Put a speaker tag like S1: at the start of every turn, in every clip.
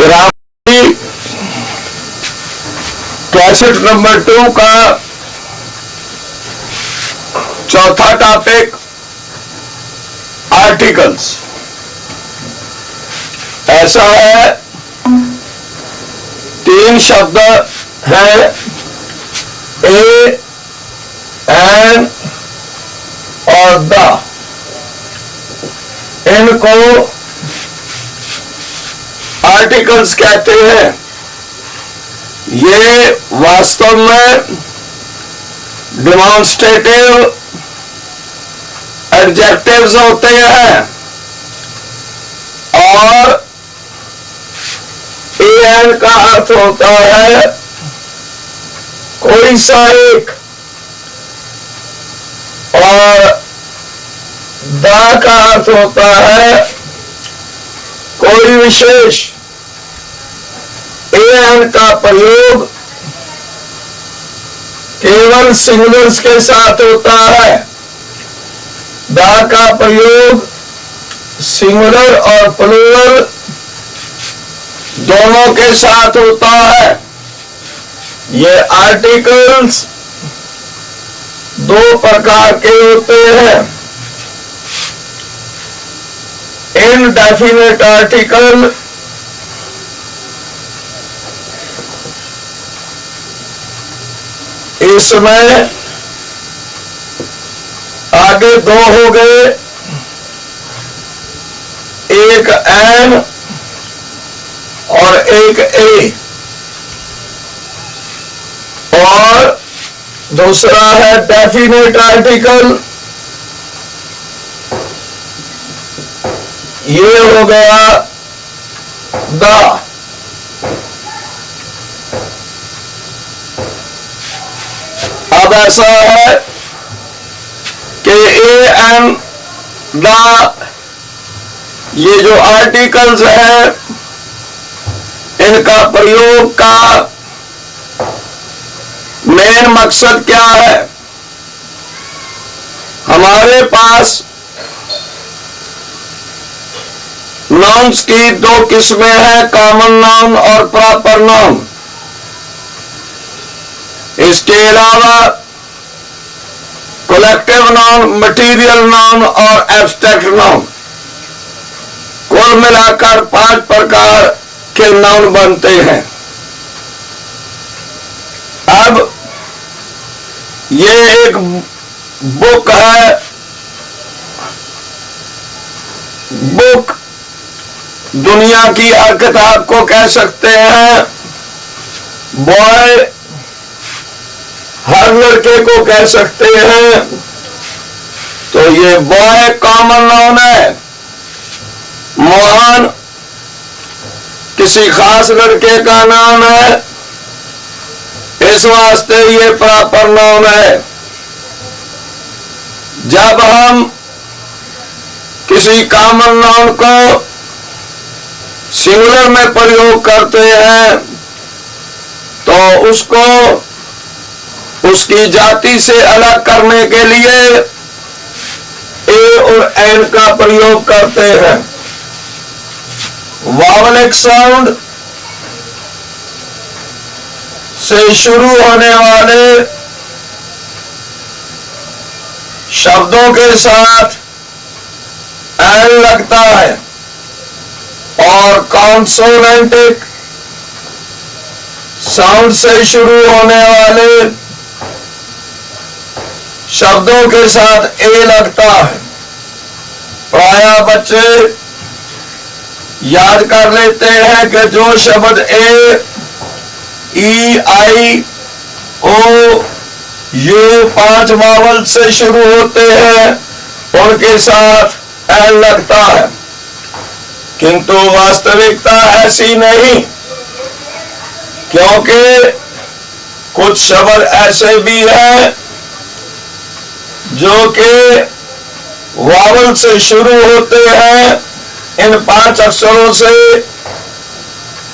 S1: Grammar cassette number 2 का चौथा topic articles ऐसा है। 3 शब्द हैं, ए, एन और द। इनको आर्टिकल्स कहते हैं। ये वास्तव में डिमॉन्स्ट्रेटिव एडजेक्टिव्स होते हैं और एन का अर्थ होता है कोई सा एक, और द का अर्थ होता है कोई विशेष। एन का प्रयोग केवल सिंगुलर्स के साथ होता है। द का प्रयोग सिंगुलर और प्लूरल दोनों के साथ होता है। ये आर्टिकल्स 2 प्रकार के होते हैं। इनडेफिनेट आर्टिकल इसमें आगे 2 हो गए, एक एन और एक ए, और दूसरा है डेफिनेट आर्टिकल। ये हो गया द। अब ऐसा है कि ए एन द ये जो आर्टिकल्स हैं इनका प्रयोग का मेन मकसद क्या है। हमारे पास नाउन्स की 2 किस्में हैं, कॉमन नाउन और प्रॉपर नाउन। इसके अलावा कलेक्टिव नाउन, मटेरियल नाउन और एब्स्ट्रैक्ट नाउन, कुल मिलाकर 5 प्रकार के नाउन बनते हैं। अब ये एक बुक है। बुक दुनिया की हर किताब को कह सकते हैं। बॉय हर लड़के को कह सकते हैं। तो ये बॉय कॉमन नाउन है। मोहन किसी खास लड़के का नाम है, इस वास्ते ये प्रॉपर नाउन है। जब हम किसी कॉमन नाउन को सिंगुलर में प्रयोग करते हैं तो उसको उसकी जाति से अलग करने के लिए ए और एन का प्रयोग करते हैं। वावलिक साउंड से शुरू होने वाले शब्दों के साथ एन लगता है और कॉन्सोनेंटिक साउंड से शुरू होने वाले शब्दों के साथ ए लगता है। प्रायः बच्चे याद कर लेते हैं कि जो शब्द ए, ई, आई, ओ, यू 5 वावल से शुरू होते हैं उनके साथ एन लगता है, किंतु वास्तविकता ऐसी नहीं, क्योंकि कुछ शब्द ऐसे भी हैं जो कि वावल से शुरू होते हैं इन 5 अक्षरों से,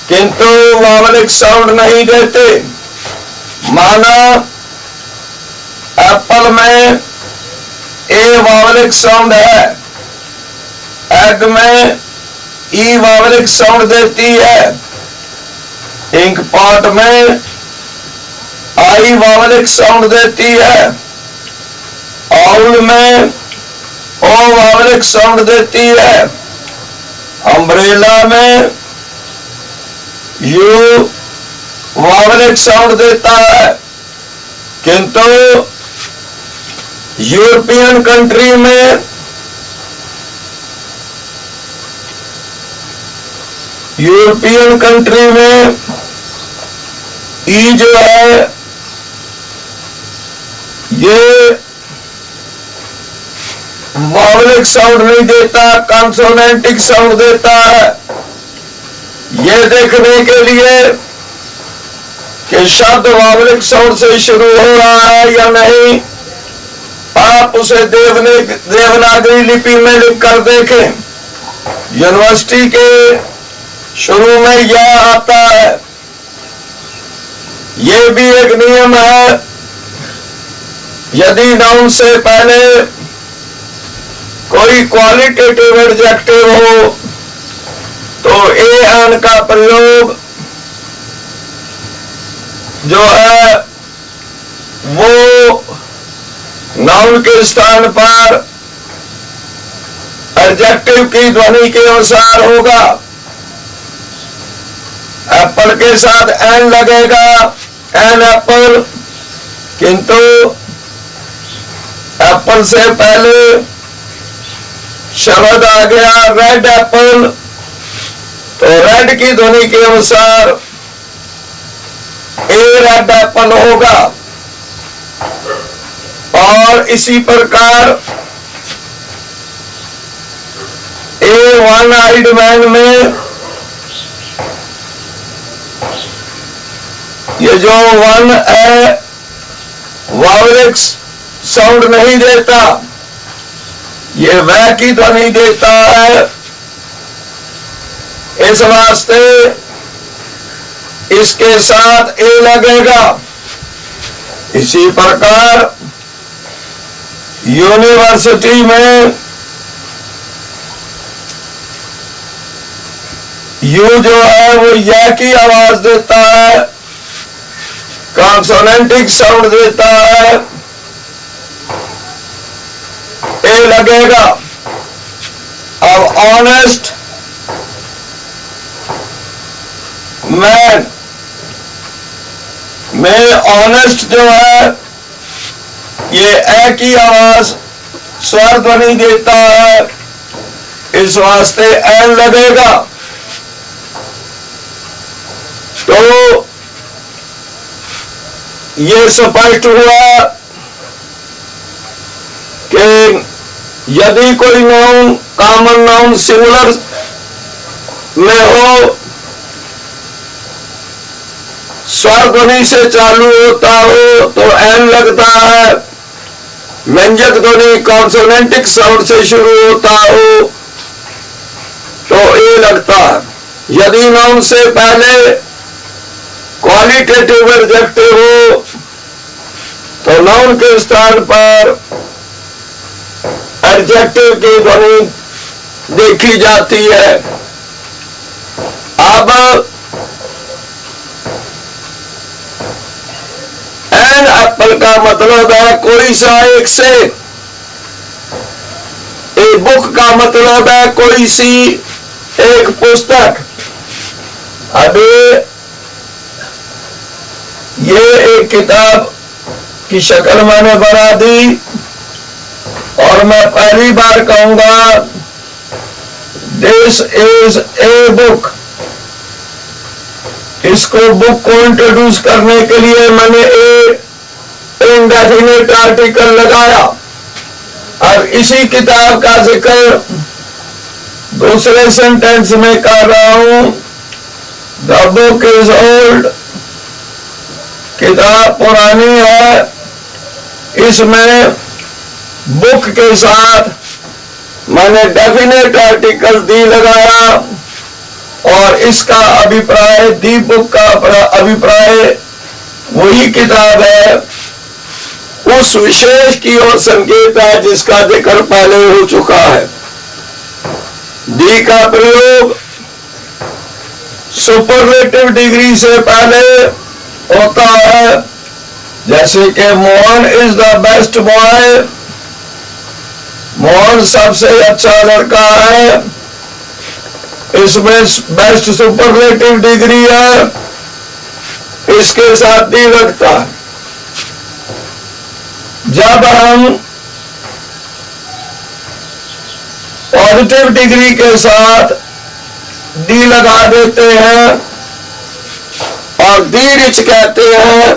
S1: किंतु वावलिक साउंड नहीं देते। माना एप्पल में ए वावलिक साउंड है, एग में ई वावलिक साउंड देती है, इंक पॉट में आई वावलिक साउंड देती है, आउल में ओ वावलिक साउंड देती है, अम्ब्रेला में यू वावलिक साउंड देता है। किंतु यूरोपियन कंट्री में ई जो है ये वावलिक साउंड नहीं देता, कॉन्सोनेंटिक साउंड देता है। ये देखने के लिए कि शब्द वावलिक साउंड से शुरू हो रहा है या नहीं, आप उसे देवनागरी लिपि में लिखकर देखें। यूनिवर्सिटी के शुरू में यह आता है। यह भी एक नियम है, यदि नाउन से पहले कोई क्वालिटेटिव एडजेक्टिव हो तो ए एन का प्रयोग जो है वो नाउन के स्थान पर एडजेक्टिव की ध्वनि के अनुसार होगा। एप्पल के साथ एन लगेगा, एन एप्पल, किंतु एप्पल से पहले शब्द आ गया रेड एप्पल, तो रेड की ध्वनि के अनुसार ए रेड एप्पल होगा। और इसी प्रकार ए वन आइड मैन में ये जो वन है वावलिक साउंड नहीं देता, ये वह की ध्वनि देता है। इस वास्ते इसके साथ ए लगेगा। इसी प्रकार यूनिवर्सिटी में यू जो है वो यह की आवाज देता है, कॉन्सोनेंटिक साउंड देता है, ए लगेगा। अब ऑनेस्ट मैन में ऑनेस्ट जो है ये ए की आवाज स्वर ध्वनि देता है, इस वास्ते एन लगेगा। तो ये स्पष्ट हुआ कि यदि कोई नाउन कॉमन नाउन सिंगुलर में हो, स्वर ध्वनि से चालू होता हो तो एन लगता है। व्यंजक ध्वनि कॉन्सोनेंटिक साउंड से शुरू होता हो तो ए लगता है। यदि नाउन से पहले क्वालिटेटिव एडजेक्टिव हो तो नाउन के स्थान पर एडजेक्टिव की ध्वनि देखी जाती है। अब एन एप्पल का मतलब है कोई सा एक से, ए बुक का मतलब है कोई सी एक पुस्तक। अब ये एक किताब की शक्ल मैंने बना दी और मैं पहली बार कहूंगा दिस इज ए बुक। इसको बुक को इंट्रोड्यूस करने के लिए मैंने ए इंडेफिनिट आर्टिकल लगाया। अब इसी किताब का जिक्र दूसरे सेंटेंस में कर रहा हूं। द बुक इज ओल्ड, किताब पुरानी है। इसमें बुक के साथ मैंने डेफिनेट आर्टिकल दी लगाया और इसका अभिप्राय, दी बुक का अभिप्राय वही किताब है, उस विशेष की ओर संकेत है जिसका जिक्र पहले हो चुका है। दी का प्रयोग सुपरलेटिव डिग्री से पहले होता है, जैसे कि Mohan is the best boy, Mohan सबसे अच्छा लड़का है, इसमें बेस्ट सुपरलेटिव डिग्री है, इसके साथ डी लगता है। जब हम पॉजिटिव डिग्री के साथ डी लगा देते हैं और डी रिच कहते हैं,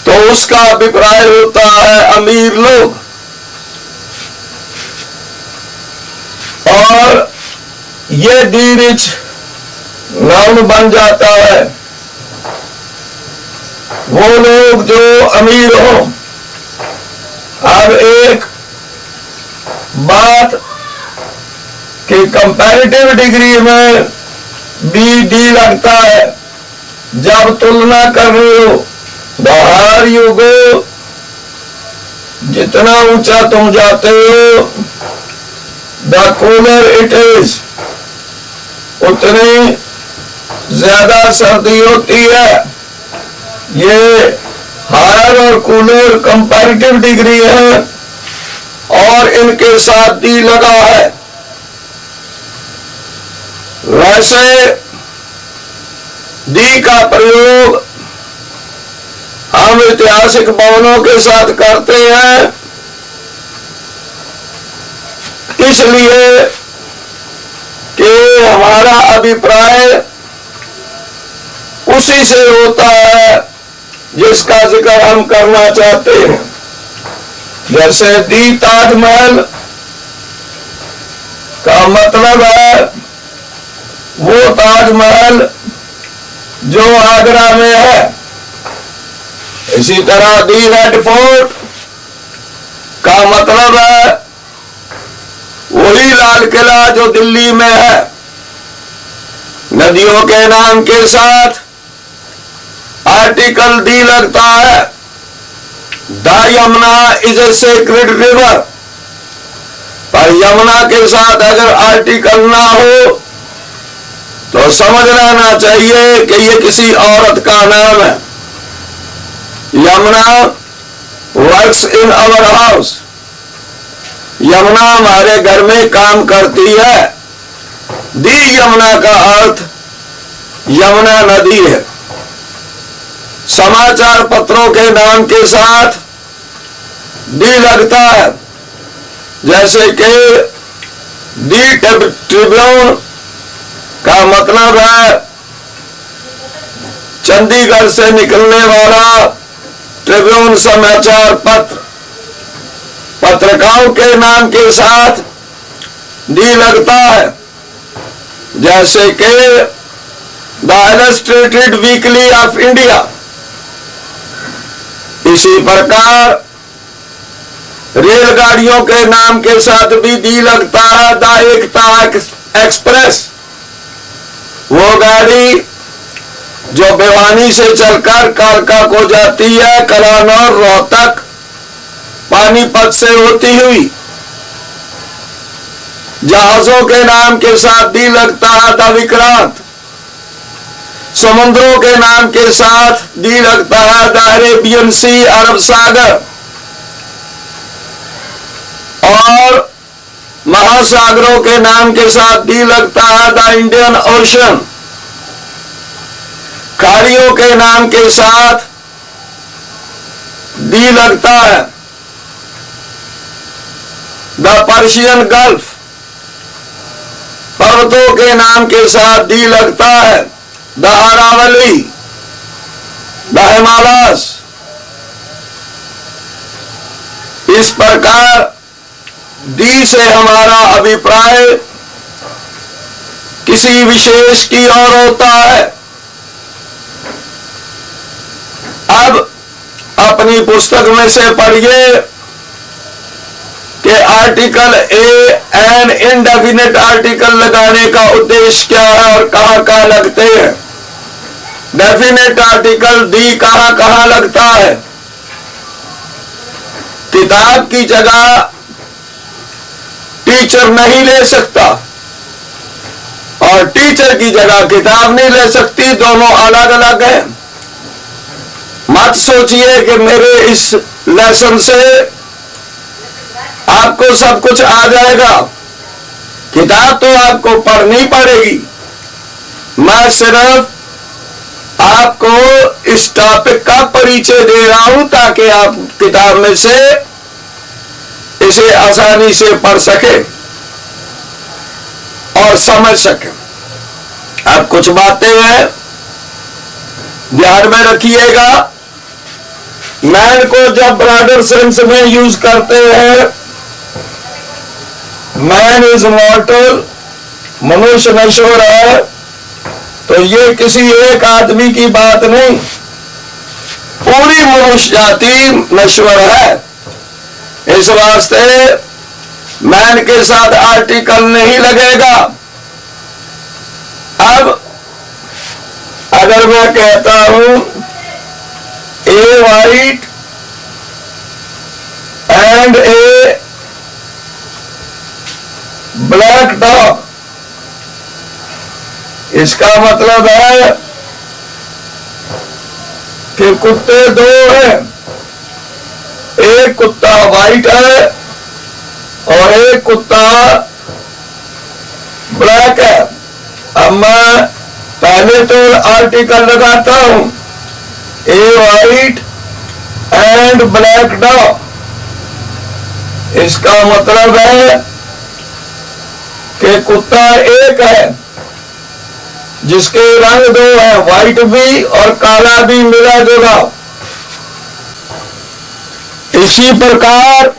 S1: तो उसका अभिप्राय होता है अमीर लोग। और ये डी रिच नाउन बन जाता है वो लोग जो अमीर हो। अब एक बात कि कंपैरेटिव डिग्री में बी डी लगता है जब तुलना कर रहे हो। द हायर यू गो, जितना ऊंचा तुम जाते हो, द कूलर इट इज, उतनी ज्यादा सर्दी होती है। ये हायर और कूलर कंपैरेटिव डिग्री है और इनके साथ डी लगा है। वैसे डी का प्रयोग हम ऐतिहासिक भवनों के साथ करते हैं, इसलिए कि हमारा अभिप्राय उसी से होता है जिसका जिक्र हम करना चाहते हैं। जैसे दी ताजमहल का मतलब है वो ताजमहल जो आगरा में है। इसी तरह दी रेड फोर्ट का मतलब है वही लाल किला जो दिल्ली में है। नदियों के नाम के साथ आर्टिकल दी लगता है। The Yamuna is a sacred river, पर यमुना के साथ अगर आर्टिकल ना हो तो समझ लेना चाहिए कि ये किसी औरत का नाम है। Yamuna works in our house, Yamuna हमारे घर में काम करती है। दी यमुना का अर्थ यमुना नदी है। समाचार पत्रों के नाम के साथ डी लगता है, जैसे कि दी ट्रिब्यून का मतलब है चंडीगढ़ से निकलने वाला ट्रिब्यून समाचार पत्र। पत्रकारों के नाम के साथ डी लगता है, जैसे कि the illustrated weekly off India. इसी प्रकार रेलगाड़ियों के नाम के साथ भी डी लगता है। द एकता एक्सप्रेस, वो गाड़ी जो भिवानी से चलकर कालका को जाती है, कलानौर, रोहतक, पानीपत से होती हुई। जहाजों के नाम के साथ डी लगता है। द विक्रांत, समुद्रों के नाम के साथ डी लगता है। द अरेबियन सी, अरब सागर, और महासागरों के नाम के साथ डी लगता है। द इंडियन ओशन, खाड़ियों के नाम के साथ डी लगता है। द पर्शियन गल्फ, पर्वतों के नाम के साथ डी लगता है। The Aravalli, the Himalayas. इस प्रकार डी से हमारा अभिप्राय किसी विशेष की ओर होता है। अब अपनी पुस्तक में से पढ़िए कि article A N indefinite article लगाने का उद्देश्य क्या है और कहां कहां लगते हैं। डेफिनेट आर्टिकल डी कहां कहां लगता है। किताब की जगह टीचर नहीं ले सकता और टीचर की जगह किताब नहीं ले सकती, दोनों अलग अलग है। मत सोचिए कि मेरे इस लेसन से आपको सब कुछ आ जाएगा। किताब तो आपको पढ़नी पड़ेगी। मैं सिर्फ आपको इस टॉपिक का परिचय दे रहा हूं ताकि आप किताब में से इसे आसानी से पढ़ सके और समझ सके। अब कुछ बातें हैं, ध्यान में रखिएगा। मैन को जब ब्रॉडर सेंस में यूज करते हैं, मैन इज मॉर्टल, मनुष्य नश्वर है, तो ये किसी एक आदमी की बात नहीं, पूरी मनुष्य जाति नश्वर है। इस वास्ते मैन के साथ आर्टिकल नहीं लगेगा। अब अगर मैं कहता हूं a white and a black dog, इसका मतलब है कि कुत्ते दो हैं, एक कुत्ता वाइट है और एक कुत्ता ब्लैक है। अब मैं पहले तो आर्टिकल लगाता हूं a white and black dog, इसका मतलब है कि कुत्ता एक है जिसके रंग दो है, व्हाइट भी और काला भी मिला जुला। इसी प्रकार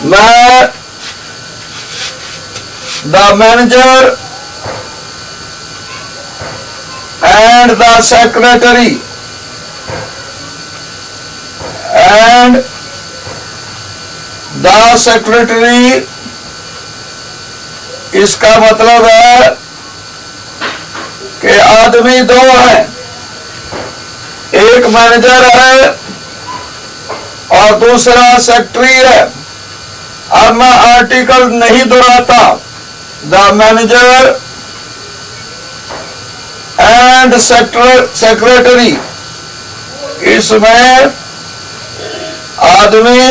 S1: मैं the manager and the secretary and the secretary, इसका मतलब है कि आदमी दो हैं, एक मैनेजर है और दूसरा सेक्रेटरी है। अब मैं आर्टिकल नहीं दोहराता, द मैनेजर एंड सेक्रेटरी, इसमें आदमी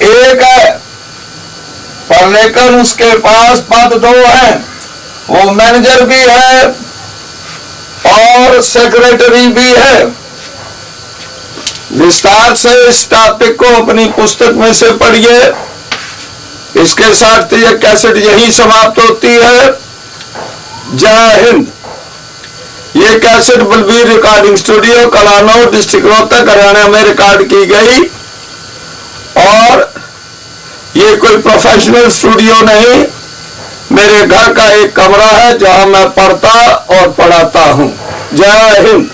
S1: एक है पर लेकिन उसके पास पद दो हैं, वो मैनेजर भी है और सेक्रेटरी भी है। विस्तार से इस टॉपिक को अपनी पुस्तक में से पढ़िए। इसके साथ यह कैसेट यही समाप्त होती है। जय हिंद। ये cassette Balbir recording studio Kalanaur district Rohtak Haryana में रिकॉर्ड की गई और ये कोई प्रोफेशनल स्टूडियो नहीं, मेरे घर का एक कमरा है जहां मैं पढ़ता और पढ़ाता हूं। जय हिंद।